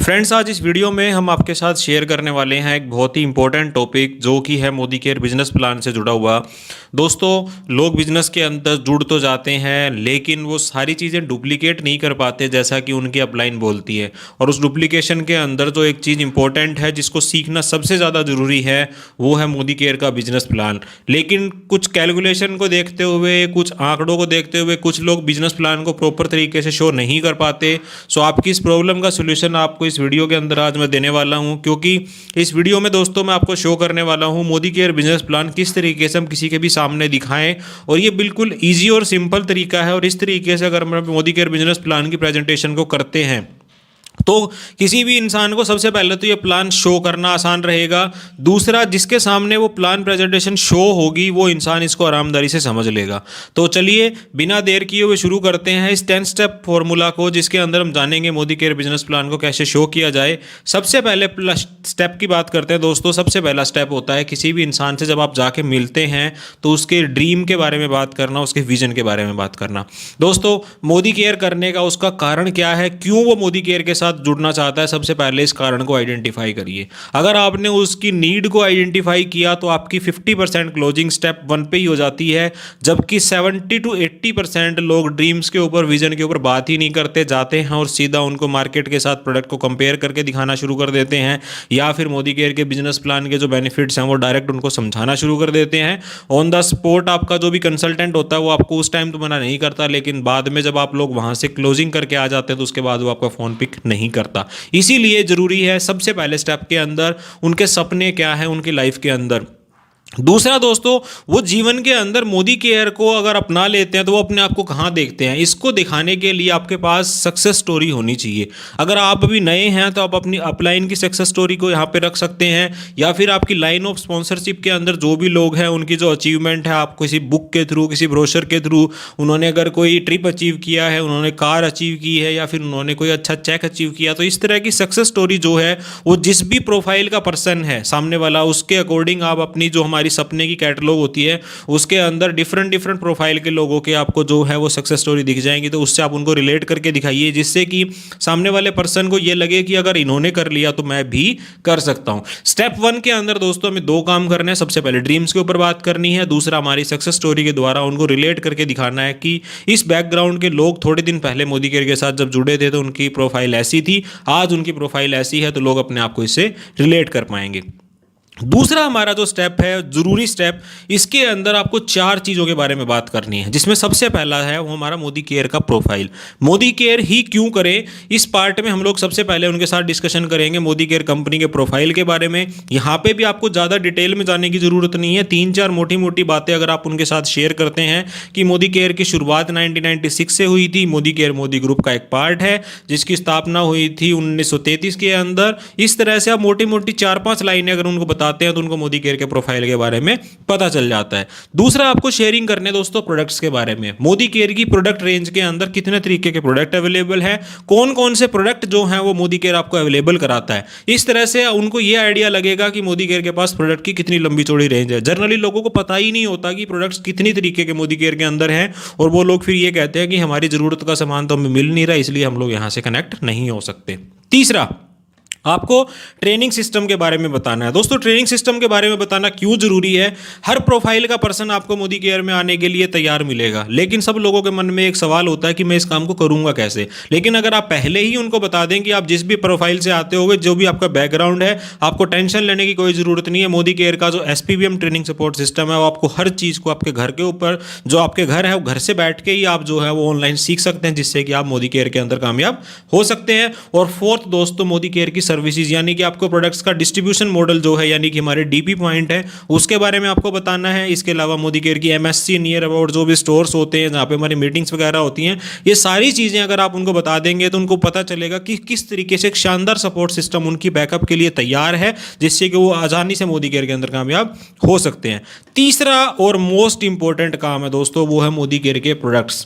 Friends, आज इस video में हम आपके साथ शेयर करने वाले हैं एक बहुत ही इंपॉर्टेंट टॉपिक जो कि है मोदी केयर बिजनेस प्लान से जुड़ा हुआ। दोस्तों, लोग बिजनेस के अंदर जुड़ तो जाते हैं लेकिन वो सारी चीज़ें डुप्लीकेट नहीं कर पाते जैसा कि उनकी अपलाइन बोलती है। और उस डुप्लीकेशन के अंदर जो एक चीज़ इंपॉर्टेंट है जिसको सीखना सबसे ज़्यादा ज़रूरी है वो है मोदी केयर का बिजनेस प्लान। लेकिन कुछ कैलकुलेशन को देखते हुए, कुछ आंकड़ों को देखते हुए कुछ लोग बिजनेस प्लान को प्रॉपर तरीके से शो नहीं कर पाते। सो आपकी इस प्रॉब्लम का सोल्यूशन आपको इस वीडियो के अंदर आज मैं देने वाला हूं, क्योंकि इस वीडियो में दोस्तों मैं आपको शो करने वाला हूं मोदी केयर बिजनेस प्लान किस तरीके से हम किसी के भी सामने दिखाएं। और ये बिल्कुल इजी और सिंपल तरीका है और इस तरीके से अगर हम मोदी केयर बिजनेस प्लान की प्रेजेंटेशन को करते हैं तो किसी भी इंसान को सबसे पहले तो ये प्लान शो करना आसान रहेगा। दूसरा, जिसके सामने वो प्लान प्रेजेंटेशन शो होगी वो इंसान इसको आरामदारी से समझ लेगा। तो चलिए बिना देर किए हुए शुरू करते हैं इस 10 स्टेप फॉर्मूला को, जिसके अंदर हम जानेंगे मोदी केयर बिजनेस प्लान को कैसे शो किया जाए। सबसे पहले स्टेप की बात करते हैं दोस्तों। सबसे पहला स्टेप होता है किसी भी इंसान से जब आप जाके मिलते हैं तो उसके ड्रीम के बारे में बात करना, उसके विजन के बारे में बात करना। दोस्तों, मोदी केयर करने का उसका कारण क्या है, क्यों वो मोदी केयर के साथ जुड़ना चाहता है, सबसे पहले इस कारण को आइडेंटिफाई करिए। अगर आपने उसकी नीड को आइडेंटिफाई किया तो आपकी 50% क्लोजिंग स्टेप 1 पे ही हो जाती है, जबकि 70 to 80% लोग ड्रीम्स के ऊपर, विजन के ऊपर बात ही नहीं करते, जाते हैं और सीधा उनको मार्केट के साथ प्रोडक्ट को कंपेयर करके दिखाना शुरू कर देते हैं, या फिर मोदी केयर के बिजनेस प्लान के जो बेनिफिट्स हैं वो डायरेक्ट उनको समझाना शुरू कर देते हैं। ऑन द स्पॉट आपका जो भी कंसल्टेंट होता है वो आपको उस टाइम तो मना नहीं करता, लेकिन बाद में जब आप लोग वहां से क्लोजिंग करके आ जाते हैं तो उसके बाद वो आपका फोन पिक नहीं करता। इसीलिए जरूरी है सबसे पहले स्टेप के अंदर उनके सपने क्या है उनकी लाइफ के अंदर। दूसरा दोस्तों, वो जीवन के अंदर मोदी केयर को अगर अपना लेते हैं तो वो अपने आप को कहाँ देखते हैं, इसको दिखाने के लिए आपके पास सक्सेस स्टोरी होनी चाहिए। अगर आप अभी नए हैं तो आप अपनी अपलाइन की सक्सेस स्टोरी को यहाँ पे रख सकते हैं, या फिर आपकी लाइन ऑफ स्पॉन्सरशिप के अंदर जो भी लोग हैं उनकी जो अचीवमेंट है, आप किसी बुक के थ्रू, किसी ब्रोशर के थ्रू, उन्होंने अगर कोई ट्रिप अचीव किया है, उन्होंने कार अचीव की है, या फिर उन्होंने कोई अच्छा चेक अचीव किया, तो इस तरह की सक्सेस स्टोरी जो है वो जिस भी प्रोफाइल का पर्सन है सामने वाला, उसके अकॉर्डिंग आप अपनी जो हमारी सपने की कैटलॉग होती है उसके अंदर डिफरेंट प्रोफाइल के लोगों के आपको जो है वो सक्सेस स्टोरी दिख जाएंगी। तो उससे आप उनको रिलेट करके दिखाइए, जिससे कि सामने वाले पर्सन को ये लगे कि अगर इन्होंने कर लिया तो मैं भी कर सकता हूं। स्टेप 1 के अंदर दोस्तों हमें 2 काम करने हैं। सबसे पहले ड्रीम्स के ऊपर बात करनी है, दूसरा हमारी सक्सेस स्टोरी के द्वारा उनको रिलेट करके दिखाना है कि इस बैकग्राउंड के लोग थोड़े दिन पहले मोदी केयर के साथ जब जुड़े थे तो उनकी प्रोफाइल ऐसी थी, आज उनकी प्रोफाइल ऐसी है, तो लोग अपने आप को इससे रिलेट कर पाएंगे। दूसरा हमारा जो स्टेप है, जरूरी स्टेप, इसके अंदर आपको 4 चीज़ों के बारे में बात करनी है, जिसमें सबसे पहला है वो हमारा मोदी केयर का प्रोफाइल। मोदी केयर ही क्यों करें, इस पार्ट में हम लोग सबसे पहले उनके साथ डिस्कशन करेंगे मोदी केयर कंपनी के प्रोफाइल के बारे में। यहाँ पे भी आपको ज़्यादा डिटेल में जाने की ज़रूरत नहीं है, 3-4 मोटी मोटी बातें अगर आप उनके साथ शेयर करते हैं कि मोदी केयर की शुरुआत 1996 से हुई थी। मोदी केयर मोदी ग्रुप का एक पार्ट है जिसकी स्थापना हुई थी 1933 के अंदर। इस तरह से आप मोटी मोटी 4-5 लाइनें अगर उनको बताते हैं तो उनको मोदी केयर के प्रोफाइल के बारे में पता चल जाता है। दूसरा, आपको शेयरिंग करने दोस्तों प्रोडक्ट्स के बारे में। मोदी केयर की प्रोडक्ट रेंज के अंदर कितने तरीके के प्रोडक्ट अवेलेबल हैं, कौन कौन से प्रोडक्ट जो हैं वो मोदी केयर आपको अवेलेबल कराता है। इस तरह से उनको ये आइडिया लगेगा कि मोदी केयर के पास प्रोडक्ट की कितनी लंबी चौड़ी रेंज है। जनरली लोगों को पता ही नहीं होता कि प्रोडक्ट्स कितनी तरीके के मोदी केयर के अंदर हैं, और वो लोग फिर ये कहते हैं कि हमारी जरूरत का सामान तो हमें मिल नहीं रहा, इसलिए हम लोग यहां से कनेक्ट नहीं हो सकते। तीसरा, आपको ट्रेनिंग सिस्टम के बारे में बताना है। दोस्तों, ट्रेनिंग सिस्टम के बारे में बताना क्यों जरूरी है। हर प्रोफाइल का पर्सन आपको मोदी केयर में आने के लिए तैयार मिलेगा, लेकिन सब लोगों के मन में एक सवाल होता है कि मैं इस काम को करूंगा कैसे। लेकिन अगर आप पहले ही उनको बता दें कि आप जिस भी प्रोफाइल से आते होगे, जो भी आपका बैकग्राउंड है, आपको टेंशन लेने की कोई जरूरत नहीं है। मोदी केयर का जो SPVM ट्रेनिंग सपोर्ट सिस्टम है वो आपको हर चीज़ को आपके घर के ऊपर, जो आपके घर है वो घर से बैठ के ही आप जो है वो ऑनलाइन सीख सकते हैं, जिससे कि आप मोदी केयर के अंदर कामयाब हो सकते हैं। और फोर्थ दोस्तों, मोदी केयर की सर्विसेज, यानी कि आपको प्रोडक्ट्स का डिस्ट्रीब्यूशन मॉडल जो है, यानी कि हमारे DP पॉइंट है, उसके बारे में आपको बताना है। इसके अलावा मोदी केयर की MSC नियर अबाउट जो भी स्टोर्स होते हैं जहाँ पे हमारी मीटिंग्स वगैरह होती हैं, ये सारी चीज़ें अगर आप उनको बता देंगे तो उनको पता चलेगा कि किस तरीके से एक शानदार सपोर्ट सिस्टम उनकी बैकअप के लिए तैयार है, जिससे कि वो आसानी से मोदी केयर के अंदर कामयाब हो सकते हैं। तीसरा और मोस्ट इंपॉर्टेंट काम है दोस्तों, वो है मोदी केयर के प्रोडक्ट्स।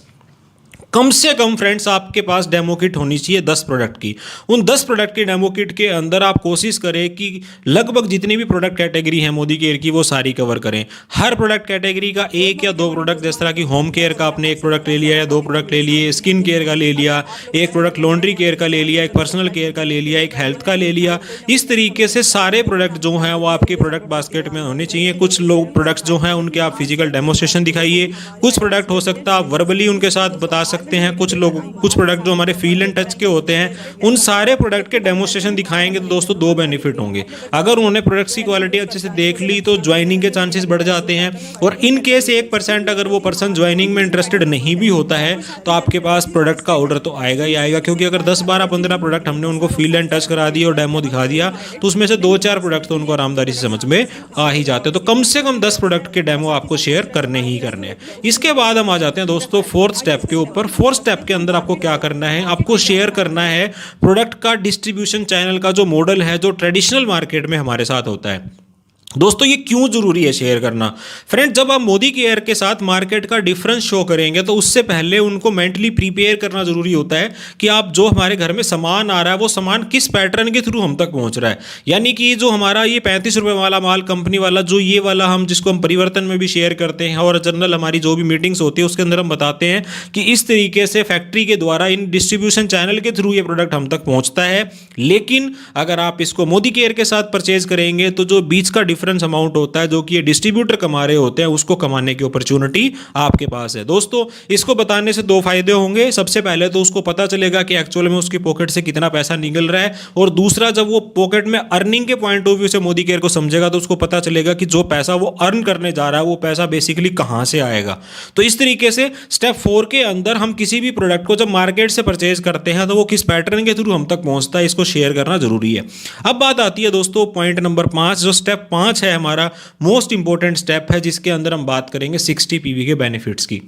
कम से कम फ्रेंड्स आपके पास डेमो किट होनी चाहिए 10 प्रोडक्ट की। उन 10 प्रोडक्ट की डेमो किट के अंदर आप कोशिश करें कि लगभग जितनी भी प्रोडक्ट कैटेगरी है मोदी केयर की वो सारी कवर करें। हर प्रोडक्ट कैटेगरी का एक या दो प्रोडक्ट, जिस तरह की होम केयर का आपने एक प्रोडक्ट ले लिया या दो प्रोडक्ट ले लिए, स्किन केयर का ले लिया, एक प्रोडक्ट लॉन्ड्री केयर का ले लिया, एक पर्सनल केयर का ले लिया, एक हेल्थ का ले लिया। इस तरीके से सारे प्रोडक्ट जो हैं वो आपके प्रोडक्ट बास्केट में होने चाहिए। कुछ लोग प्रोडक्ट्स जो हैं उनके आप फिजिकल डेमोस्ट्रेशन दिखाइए, कुछ प्रोडक्ट हो सकता है आप वर्बली उनके साथ बता सकते हैं, कुछ प्रोडक्ट जो हमारे फील एंड टच के होते हैं उन सारे प्रोडक्ट के डेमोस्ट्रेशन दिखाएंगे तो दोस्तों दो बेनिफिट होंगे। अगर उन्होंने प्रोडक्ट्स की क्वालिटी अच्छे से देख ली तो ज्वाइनिंग के चांसेस बढ़ जाते हैं, और इन केस 1% अगर वो पर्सन ज्वाइनिंग में इंटरेस्टेड नहीं भी होता है तो आपके पास प्रोडक्ट का ऑर्डर तो आएगा ही आएगा। क्योंकि अगर 10 12 15 प्रोडक्ट हमने उनको फील एंड टच करा दिए और डेमो दिखा दिया तो उसमें से 2-4 प्रोडक्ट तो उनको आरामदारी से समझ में आ ही जाते हैं। तो कम से कम 10 प्रोडक्ट के डेमो आपको शेयर करने ही करने हैं। इसके बाद हम आ जाते हैं दोस्तों फोर्थ स्टेप के ऊपर। फोर्थ स्टेप के अंदर आपको क्या करना है, आपको शेयर करना है प्रोडक्ट का डिस्ट्रीब्यूशन चैनल का जो मॉडल है जो ट्रेडिशनल मार्केट में हमारे साथ होता है। दोस्तों ये क्यों जरूरी है शेयर करना? फ्रेंड, जब आप मोदी केयर के साथ मार्केट का डिफरेंस शो करेंगे तो उससे पहले उनको मेंटली प्रिपेयर करना जरूरी होता है कि आप जो हमारे घर में सामान आ रहा है वो सामान किस पैटर्न के थ्रू हम तक पहुंच रहा है। यानी कि जो हमारा ये 35 रुपये वाला माल कंपनी वाला जो ये वाला हम जिसको हम परिवर्तन में भी शेयर करते हैं और जनरल हमारी जो भी मीटिंग्स होती है उसके अंदर हम बताते हैं कि इस तरीके से फैक्ट्री के द्वारा इन डिस्ट्रीब्यूशन चैनल के थ्रू ये प्रोडक्ट हम तक पहुंचता है। लेकिन अगर आप इसको मोदी केयर के साथ परचेज करेंगे तो जो बीच का डिफरेंस अमाउंट होता है जो कि ये डिस्ट्रीब्यूटर कमा रहे होते हैं उसको कमाने की अपॉर्चुनिटी आपके पास है। दोस्तों इसको बताने से दो फायदे होंगे। सबसे पहले तो उसको पता चलेगा कि एक्चुअल में उसकी पॉकेट से कितना पैसा निकल रहा है, और दूसरा जब वो पॉकेट में अर्निंग के पॉइंट ऑफ व्यू से मोदी केयर को समझेगा तो उसको पता चलेगा कि जो पैसा वो अर्न करने जा रहा है वो पैसा बेसिकली कहां से आएगा। तो इस तरीके से स्टेप 4 के अंदर हम किसी भी प्रोडक्ट को जब मार्केट से परचेज करते हैं तो वो किस पैटर्न के थ्रू हम तक पहुंचता है इसको शेयर करना जरूरी है। अब बात आती है दोस्तों पॉइंट नंबर 5, जो स्टेप 5 है हमारा मोस्ट इंपॉर्टेंट स्टेप है जिसके अंदर हम बात करेंगे 60 पीवी के बेनिफिट्स की।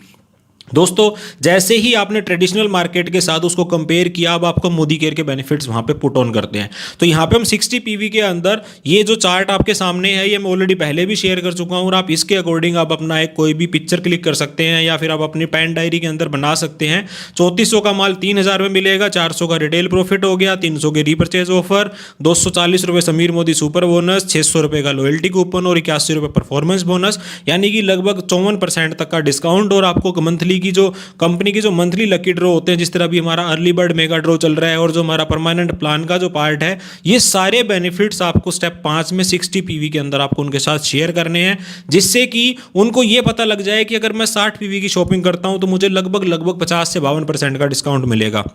दोस्तों जैसे ही आपने ट्रेडिशनल मार्केट के साथ उसको कंपेयर किया, अब आपको मोदी केयर के बेनिफिट्स वहां पे पुट ऑन करते हैं। तो यहां पे हम 60 पीवी के अंदर ये जो चार्ट आपके सामने है ये मैं ऑलरेडी पहले भी शेयर कर चुका हूं, और आप इसके अकॉर्डिंग आप अपना एक कोई भी पिक्चर क्लिक कर सकते हैं या फिर आप अपनी पेन डायरी के अंदर बना सकते हैं। 3400 का माल 3000 में मिलेगा, 400 का रिटेल प्रॉफिट हो गया, 300 के रीपरचेज ऑफर, 240 रुपये समीर मोदी सुपर बोनस, 600 रुपये का लॉयल्टी कूपन और 81 रुपये परफॉर्मेंस बोनस, यानी कि लगभग 54% तक का डिस्काउंट। और आपको मंथली की जो कंपनी की जो मंथली लकी ड्रॉ होते हैं, जिस तरह भी हमारा अर्ली बर्ड मेगा ड्रॉ चल रहा है और जो हमारा परमानेंट प्लान का जो पार्ट है, ये सारे बेनिफिट्स आपको स्टेप 5 में 60 पीवी के अंदर आपको उनके साथ शेयर करने हैं, जिससे कि उनको ये पता लग जाए कि अगर मैं 60 पीवी की शॉपिंग करता हूं तो मुझे लगभग 50 से 52% का डिस्काउंट मिलेगा।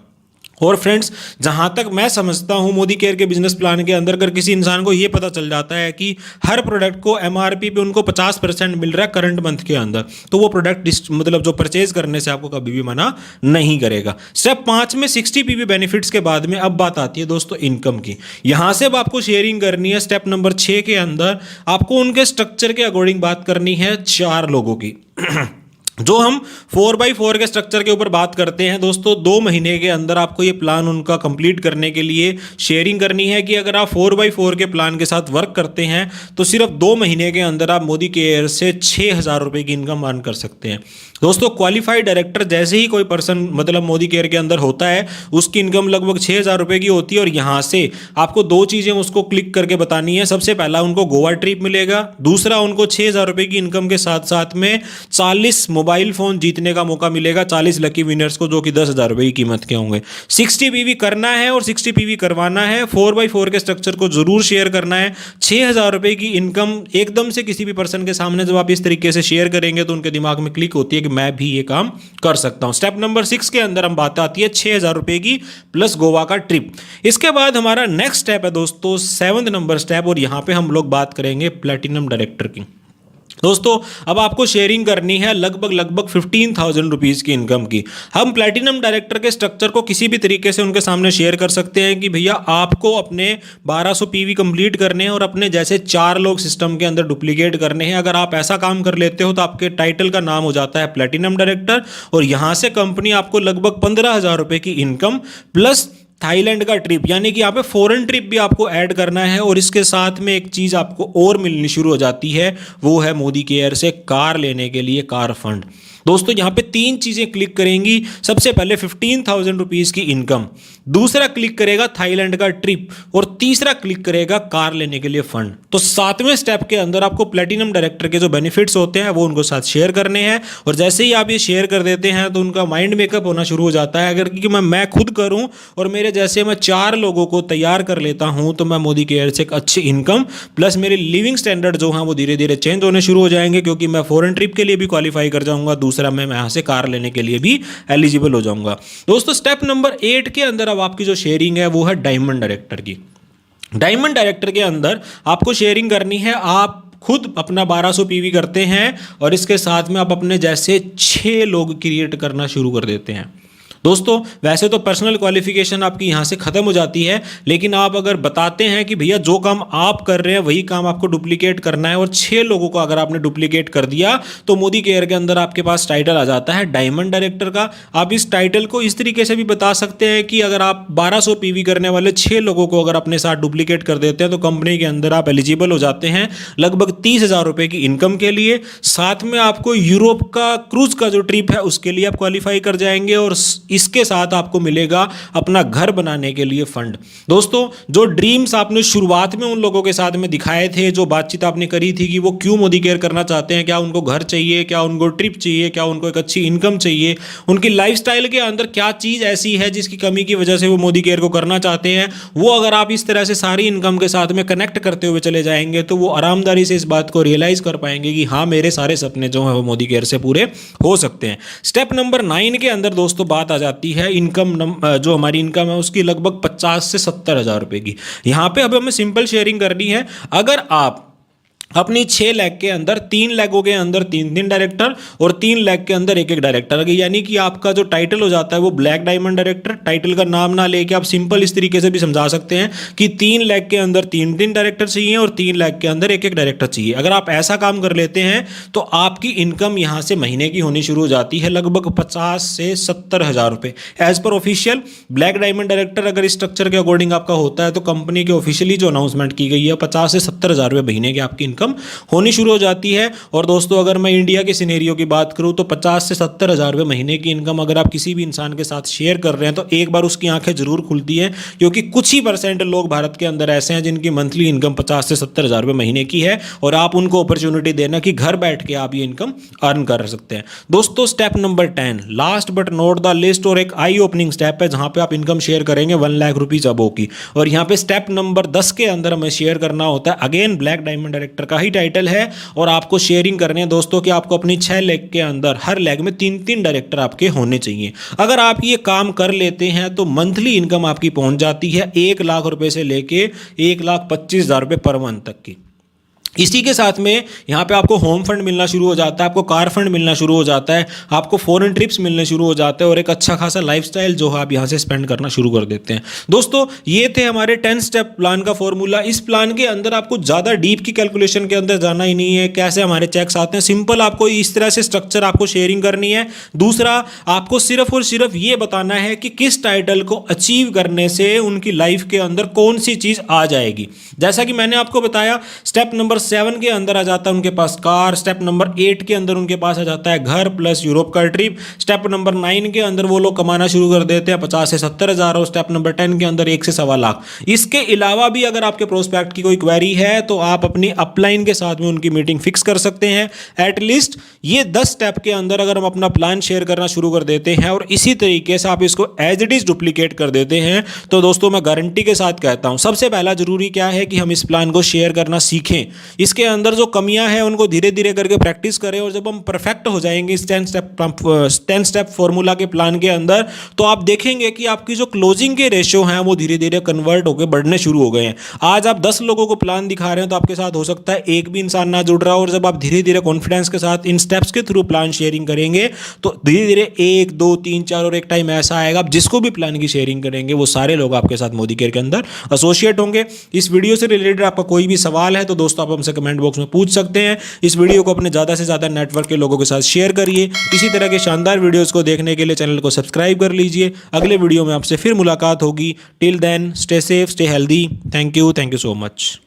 और फ्रेंड्स जहां तक मैं समझता हूं मोदी केयर के बिजनेस प्लान के अंदर अगर किसी इंसान को यह पता चल जाता है कि हर प्रोडक्ट को एमआरपी पे उनको 50% मिल रहा है करंट मंथ के अंदर, तो वो प्रोडक्ट मतलब जो परचेज करने से आपको कभी भी मना नहीं करेगा। स्टेप 5 में 60 पीवी बेनिफिट्स के बाद में अब बात आती है दोस्तों इनकम की। यहां से अब आपको शेयरिंग करनी है स्टेप नंबर 6 के अंदर। आपको उनके स्ट्रक्चर के अकॉर्डिंग बात करनी है 4 लोगों की। जो हम 4x4 के स्ट्रक्चर के ऊपर बात करते हैं दोस्तों, 2 महीने के अंदर आपको ये प्लान उनका कंप्लीट करने के लिए शेयरिंग करनी है कि अगर आप 4x4 के प्लान के साथ वर्क करते हैं तो सिर्फ 2 महीने के अंदर आप मोदी केयर से 6000 रुपये की इनकम अर्न कर सकते हैं। दोस्तों क्वालिफाइड डायरेक्टर जैसे ही कोई पर्सन मतलब मोदी केयर के अंदर होता है उसकी इनकम लगभग 6000 रुपये की होती है। और यहाँ से आपको 2 चीज़ें उसको क्लिक करके बतानी है। सबसे पहला उनको गोवा ट्रिप मिलेगा, दूसरा उनको 6000 रुपये की इनकम के साथ साथ में 40 मोबाइल फोन जीतने का मौका मिलेगा, 40 लकी विनर्स को, जो कि 10,000 रुपये की कीमत के होंगे। 60 पीवी करना है और 60 पीवी करवाना है। 4x4 के स्ट्रक्चर को जरूर शेयर करना है। 6000 रुपये की इनकम एकदम से किसी भी पर्सन के सामने जब आप इस तरीके से शेयर करेंगे तो उनके दिमाग में क्लिक होती है कि मैं भी ये काम कर सकता हूं। स्टेप नंबर 6 के अंदर हम बात आती है 6000 रुपये की प्लस गोवा का ट्रिप। इसके बाद हमारा नेक्स्ट स्टेप है दोस्तों 7th नंबर स्टेप, और यहां पे हम लोग बात करेंगे प्लेटिनम डायरेक्टर की। दोस्तों अब आपको शेयरिंग करनी है लगभग 15,000 रुपीज़ की इनकम की। हम प्लैटिनम डायरेक्टर के स्ट्रक्चर को किसी भी तरीके से उनके सामने शेयर कर सकते हैं कि भैया आपको अपने 1200 पीवी कंप्लीट करने हैं और अपने जैसे 4 लोग सिस्टम के अंदर डुप्लीकेट करने हैं। अगर आप ऐसा काम कर लेते हो तो आपके टाइटल का नाम हो जाता है प्लैटिनम डायरेक्टर, और यहाँ से कंपनी आपको लगभग 15,000 रुपये की इनकम प्लस थाईलैंड का ट्रिप, यानी कि यहाँ पे फॉरेन ट्रिप भी आपको ऐड करना है। और इसके साथ में एक चीज़ आपको और मिलनी शुरू हो जाती है, वो है मोदी केयर से कार लेने के लिए कार फंड। दोस्तों यहाँ पे तीन चीज़ें क्लिक करेंगी। सबसे पहले 15,000 रुपीज़ की इनकम, दूसरा क्लिक करेगा थाईलैंड का ट्रिप, और तीसरा क्लिक करेगा कार लेने के लिए फंड। तो सातवें स्टेप के अंदर आपको प्लेटिनम डायरेक्टर के जो बेनिफिट्स होते हैं वो उनको साथ शेयर करने हैं, और जैसे ही आप ये शेयर कर देते हैं तो उनका माइंड मेकअप होना शुरू हो जाता है। अगर कि मैं खुद करूं और मेरे जैसे मैं 4 लोगों को तैयार कर लेता हूं तो मैं मोदी केयर से एक अच्छी इनकम प्लस मेरे लिविंग स्टैंडर्ड जो हैं वो धीरे धीरे चेंज होने शुरू हो जाएंगे, क्योंकि मैं फॉरेन ट्रिप के लिए भी क्वालिफाई कर जाऊंगा, दूसरा मैं यहाँ से कार लेने के लिए भी एलिजिबल हो जाऊंगा। दोस्तों स्टेप नंबर 8 के अंदर अब आपकी जो शेयरिंग है वो है डायमंड डायरेक्टर की। डायमंड डायरेक्टर के अंदर आपको शेयरिंग करनी है, आप खुद अपना 1200 पीवी करते हैं और इसके साथ में आप अपने जैसे 6 लोग क्रिएट करना शुरू कर देते हैं। दोस्तों वैसे तो पर्सनल क्वालिफिकेशन आपकी यहाँ से ख़त्म हो जाती है, लेकिन आप अगर बताते हैं कि भैया जो काम आप कर रहे हैं वही काम आपको डुप्लीकेट करना है और 6 लोगों को अगर आपने डुप्लीकेट कर दिया तो मोदी केयर के अंदर आपके पास टाइटल आ जाता है डायमंड डायरेक्टर का। आप इस टाइटल को इस तरीके से भी बता सकते हैं कि अगर आप 1200 पीवी करने वाले 6 लोगों को अगर अपने साथ डुप्लीकेट कर देते हैं तो कंपनी के अंदर आप एलिजिबल हो जाते हैं लगभग 30,000 रुपये की इनकम के लिए। साथ में आपको यूरोप का क्रूज का जो ट्रिप है उसके लिए आप क्वालिफाई कर जाएंगे और इसके साथ आपको मिलेगा अपना घर बनाने के लिए फंड। दोस्तों जो ड्रीम्स आपने शुरुआत में उन लोगों के साथ में दिखाए थे, जो बातचीत आपने करी थी कि वो क्यों मोदी केयर करना चाहते हैं, क्या उनको घर चाहिए, क्या उनको ट्रिप चाहिए, क्या उनको एक अच्छी इनकम चाहिए, उनकी लाइफस्टाइल के अंदर क्या चीज़ ऐसी है जिसकी कमी की वजह से वो मोदी केयर को करना चाहते हैं, वो अगर आप इस तरह से सारी इनकम के साथ में कनेक्ट करते हुए चले जाएंगे तो वो आरामदारी से इस बात को रियलाइज कर पाएंगे कि हाँ मेरे सारे सपने जो हैं वो मोदी केयर से पूरे हो सकते हैं। स्टेप नंबर 9 के अंदर दोस्तों बात आ जाती है इनकम जो हमारी इनकम है उसकी लगभग 50 से 70,000 रुपए की। यहां पे अब हमें सिंपल शेयरिंग करनी है। अगर आप अपनी 6 लाख के अंदर 3 लाखों के अंदर 3 डायरेक्टर और 3 लाख के अंदर एक डायरेक्टर, यानी कि आपका जो टाइटल हो जाता है वो ब्लैक डायमंड डायरेक्टर। टाइटल का नाम ना लेके आप सिंपल इस तरीके से भी समझा सकते हैं कि 3 लाख के अंदर 3 डायरेक्टर चाहिए और 3 लाख के अंदर एक डायरेक्टर चाहिए। अगर आप ऐसा काम कर लेते हैं तो आपकी इनकम यहाँ से महीने की होनी शुरू हो जाती है लगभग 50 से 70,000 रुपये as per official. Black diamond director अगर इस स्ट्रक्चर के अकॉर्डिंग आपका होता है तो कंपनी के ऑफिशियली जो अनाउंसमेंट की गई है 50 से 70,000 रुपये महीने की आपकी इनकम होनी शुरू हो जाती है। और दोस्तों अगर मैं इंडिया के सिनेरियो की बात करूं तो 50 से 70,000 रुपये महीने की इनकम अगर आप किसी भी इंसान के साथ शेयर कर रहे हैं तो एक बार उसकी आंखें जरूर खुलती हैं, क्योंकि कुछ ही % लोग भारत के अंदर ऐसे हैं जिनकी मंथली इनकम 50 से 70,000 रुपये महीने की है और आप उनको अपॉर्चुनिटी देना कि घर बैठ के आप ये इनकम अर्न कर सकते हैं। दोस्तों step number 10 last but not the list और एक आई ओपनिंग स्टेप है जहां पे आप इनकम शेयर करेंगे 1 लाख रुपीज अबो की। और यहाँ पे स्टेप नंबर 10 के अंदर हमें शेयर करना होता है अगेन ब्लैक डायमंड डायरेक्टर का ही टाइटल है और आपको शेयरिंग करनी है दोस्तों कि आपको अपनी 6 लेग के अंदर हर लेग में 3 डायरेक्टर आपके होने चाहिए। अगर आप ये काम कर लेते हैं तो मंथली इनकम आपकी पहुंच जाती है 1 लाख रुपए से लेके 1,25,000 रुपये पर मंथ तक की। इसी के साथ में यहाँ पे आपको होम फंड मिलना शुरू हो जाता है, आपको कार फंड मिलना शुरू हो जाता है, आपको फॉरेन ट्रिप्स मिलने शुरू हो जाते हैं और एक अच्छा खासा लाइफस्टाइल जो है आप यहाँ से स्पेंड करना शुरू कर देते हैं। दोस्तों ये थे हमारे 10 स्टेप प्लान का फॉर्मूला। इस प्लान के अंदर आपको ज़्यादा डीप की कैलकुलेशन के अंदर जाना ही नहीं है, कैसे हमारे चेक्स आते हैं, सिंपल आपको इस तरह से स्ट्रक्चर आपको शेयरिंग करनी है। दूसरा आपको सिर्फ और सिर्फ ये बताना है कि किस टाइटल को अचीव करने से उनकी लाइफ के अंदर कौन सी चीज़ आ जाएगी। जैसा कि मैंने आपको बताया स्टेप नंबर 7 के अंदर आ जाता है उनके पास कार, स्टेप नंबर 8 के अंदर उनके पास आ जाता है घर प्लस यूरोप का ट्रिप, स्टेप नंबर 9 के अंदर वो लोग कमाना शुरू कर देते हैं 50 से 70,000 और स्टेप नंबर 10 के अंदर 1 से 1.25 लाख। इसके अलावा भी अगर आपके प्रोस्पेक्ट की कोई क्वेरी है तो आप अपनी अपलाइन के साथ में उनकी मीटिंग फिक्स कर सकते हैं। एटलीस्ट ये 10 स्टेप के अंदर अगर हम अपना प्लान शेयर करना शुरू कर देते हैं और इसी तरीके से आप इसको एज इट इज डुप्लीकेट कर देते हैं तो दोस्तों मैं गारंटी के साथ कहता हूं सबसे पहला जरूरी क्या है कि हम इस प्लान को शेयर करना सीखें। इसके अंदर जो कमियां हैं उनको धीरे धीरे करके प्रैक्टिस करें और जब हम परफेक्ट हो जाएंगे इस 10 स्टेप फॉर्मूला के प्लान के अंदर तो आप देखेंगे कि आपकी जो क्लोजिंग के रेशियो हैं वो धीरे धीरे कन्वर्ट होकर बढ़ने शुरू हो गए हैं। आज आप 10 लोगों को प्लान दिखा रहे हैं तो आपके साथ हो सकता है एक भी इंसान ना जुड़ रहा हो और जब आप धीरे धीरे कॉन्फिडेंस के साथ इन स्टेप्स के थ्रू प्लान शेयरिंग करेंगे तो धीरे धीरे 1 2 3 4 और एक टाइम ऐसा आएगा आप जिसको भी प्लान की शेयरिंग करेंगे वो सारे लोग आपके साथ मोदी केयर के अंदर एसोसिएट होंगे। इस वीडियो से रिलेटेड आपका कोई भी सवाल है तो दोस्तों आप हमसे कमेंट बॉक्स में पूछ सकते हैं। इस वीडियो को अपने ज़्यादा से ज़्यादा नेटवर्क के लोगों के साथ शेयर करिए। इसी तरह के शानदार वीडियोस को देखने के लिए चैनल को सब्सक्राइब कर लीजिए। अगले वीडियो में आपसे फिर मुलाकात होगी। Till then stay safe, stay healthy. Thank you so much.